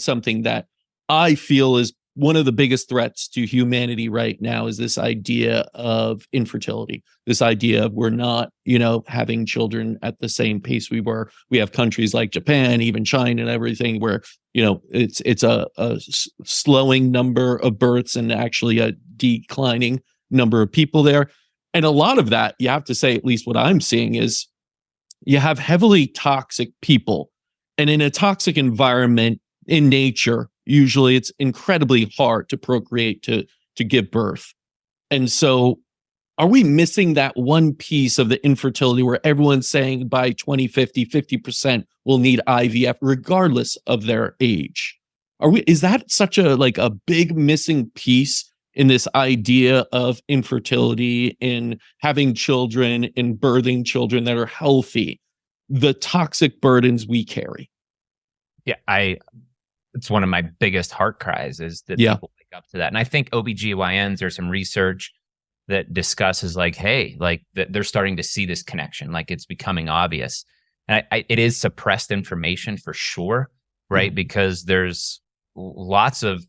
something that I feel is one of the biggest threats to humanity right now is this idea of infertility, this idea of we're not, having children at the same pace we were. We have countries like Japan, even China and everything where, it's a slowing number of births and actually a declining number of people there. And a lot of that, you have to say, at least what I'm seeing is you have heavily toxic people. And in a toxic environment in nature, usually it's incredibly hard to procreate, to give birth. And so are we missing that one piece of the infertility where everyone's saying by 2050, 50% will need IVF regardless of their age? Is that such a big missing piece in this idea of infertility, in having children, in birthing children that are healthy, the toxic burdens we carry? Yeah, it's one of my biggest heart cries is that people wake up to that. And I think OBGYNs, there's some research that discusses that they're starting to see this connection, like it's becoming obvious. And it is suppressed information for sure, right? Because there's lots of,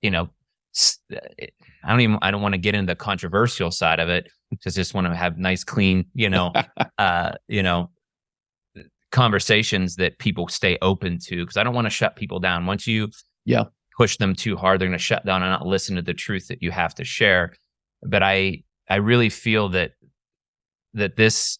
I don't want to get into the controversial side of it because I just want to have nice, clean, conversations that people stay open to, because I don't want to shut people down. Once you push them too hard, they're going to shut down and not listen to the truth that you have to share. But I really feel that this,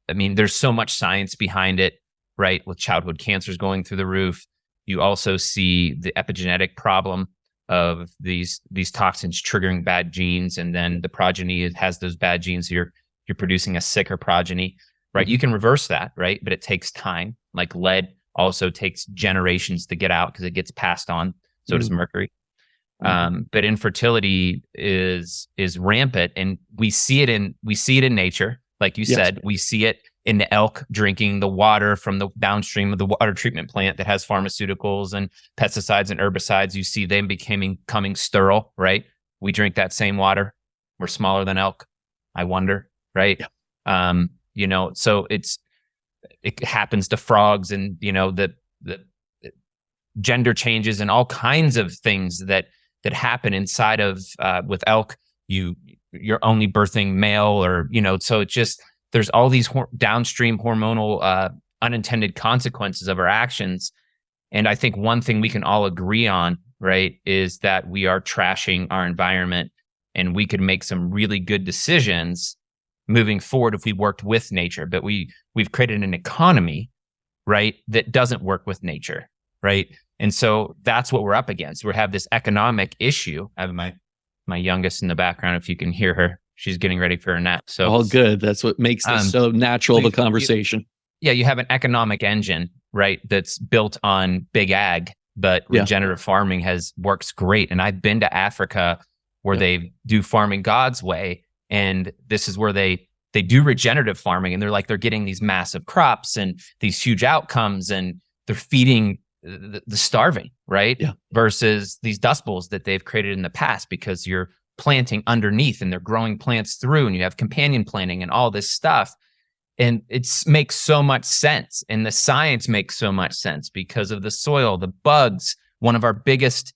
there's so much science behind it, right? With childhood cancers going through the roof. You also see the epigenetic problem of these toxins triggering bad genes, and then the progeny has those bad genes. So you're producing a sicker progeny. Right. You can reverse that, right? But it takes time. Like lead also takes generations to get out because it gets passed on. So does mercury. But infertility is rampant, and we see it in nature. Like you said, we see it in the elk drinking the water from the downstream of the water treatment plant that has pharmaceuticals and pesticides and herbicides. You see them becoming sterile, right? We drink that same water. We're smaller than elk. I wonder, right? Yeah. So it happens to frogs, and the gender changes and all kinds of things that happen inside of with elk. You're only birthing male, or so it's just there's all these downstream hormonal unintended consequences of our actions. And I think one thing we can all agree on, right, is that we are trashing our environment, and we could make some really good decisions moving forward if we worked with nature. But we've created an economy, right, that doesn't work with nature, right? And so that's what we're up against. We have this economic issue. I have my youngest in the background, if you can hear her. She's getting ready for her nap. So all good. That's what makes this so natural of a conversation. You have an economic engine, right, that's built on big ag, but regenerative farming works great. And I've been to Africa where they do farming God's way. And this is where they do regenerative farming, and they're getting these massive crops and these huge outcomes, and they're feeding the starving, right? Yeah. Versus these dust bowls that they've created in the past, because you're planting underneath and they're growing plants through, and you have companion planting and all this stuff. And it makes so much sense. And the science makes so much sense because of the soil, the bugs. One of our biggest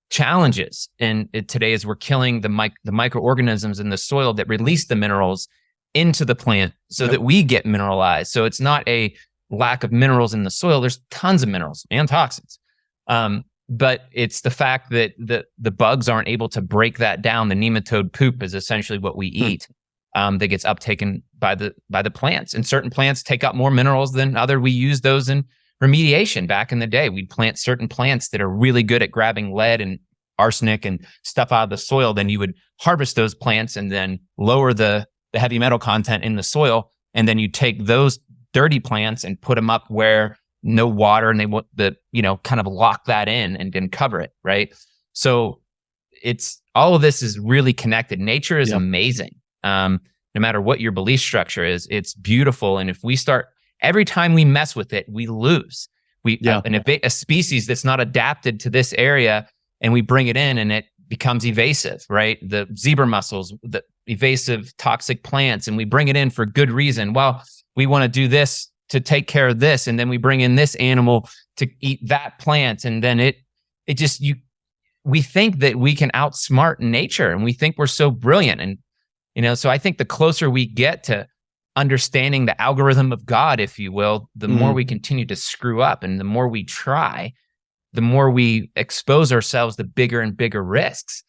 challenges today is we're killing the microorganisms in the soil that release the minerals into the plant so that we get mineralized. So it's not a lack of minerals in the soil. There's tons of minerals and toxins. But it's the fact that the bugs aren't able to break that down. The nematode poop is essentially what we eat that gets uptaken by the plants. And certain plants take up more minerals than other. We use those in remediation. Back in the day, we'd plant certain plants that are really good at grabbing lead and arsenic and stuff out of the soil. Then you would harvest those plants and then lower the heavy metal content in the soil. And then you take those dirty plants and put them up where no water, and they want kind of lock that in and then cover it. Right. So it's all of this is really connected. Nature is amazing. No matter what your belief structure is, it's beautiful. And if we start, every time we mess with it, we lose. A species that's not adapted to this area, and we bring it in, and it becomes evasive, right? The zebra mussels, the evasive toxic plants, and we bring it in for good reason. Well, we want to do this to take care of this, and then we bring in this animal to eat that plant, and then it just we think that we can outsmart nature, and we think we're so brilliant. And so I think the closer we get to understanding the algorithm of God, if you will, the more we continue to screw up, and the more we try, the more we expose ourselves to bigger and bigger risks,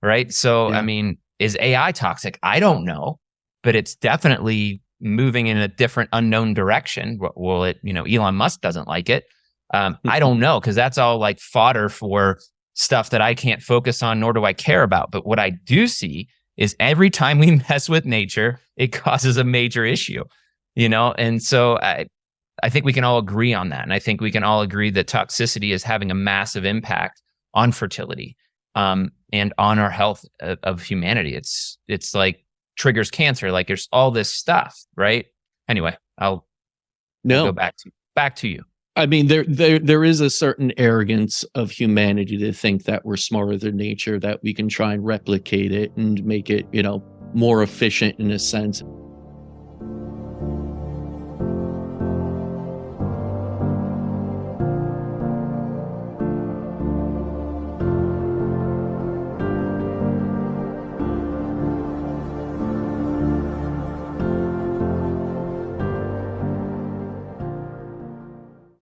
right? So, I mean, is AI toxic? I don't know, but it's definitely moving in a different unknown direction. Will it, Elon Musk doesn't like it. I don't know, because that's all like fodder for stuff that I can't focus on, nor do I care about. But what I do see is every time we mess with nature, it causes a major issue, And so I think we can all agree on that. And I think we can all agree that toxicity is having a massive impact on fertility, and on our health of humanity. It's like triggers cancer. Like there's all this stuff, right? Anyway, I'll go back to you. I mean, there is a certain arrogance of humanity to think that we're smarter than nature, that we can try and replicate it and make it, more efficient in a sense.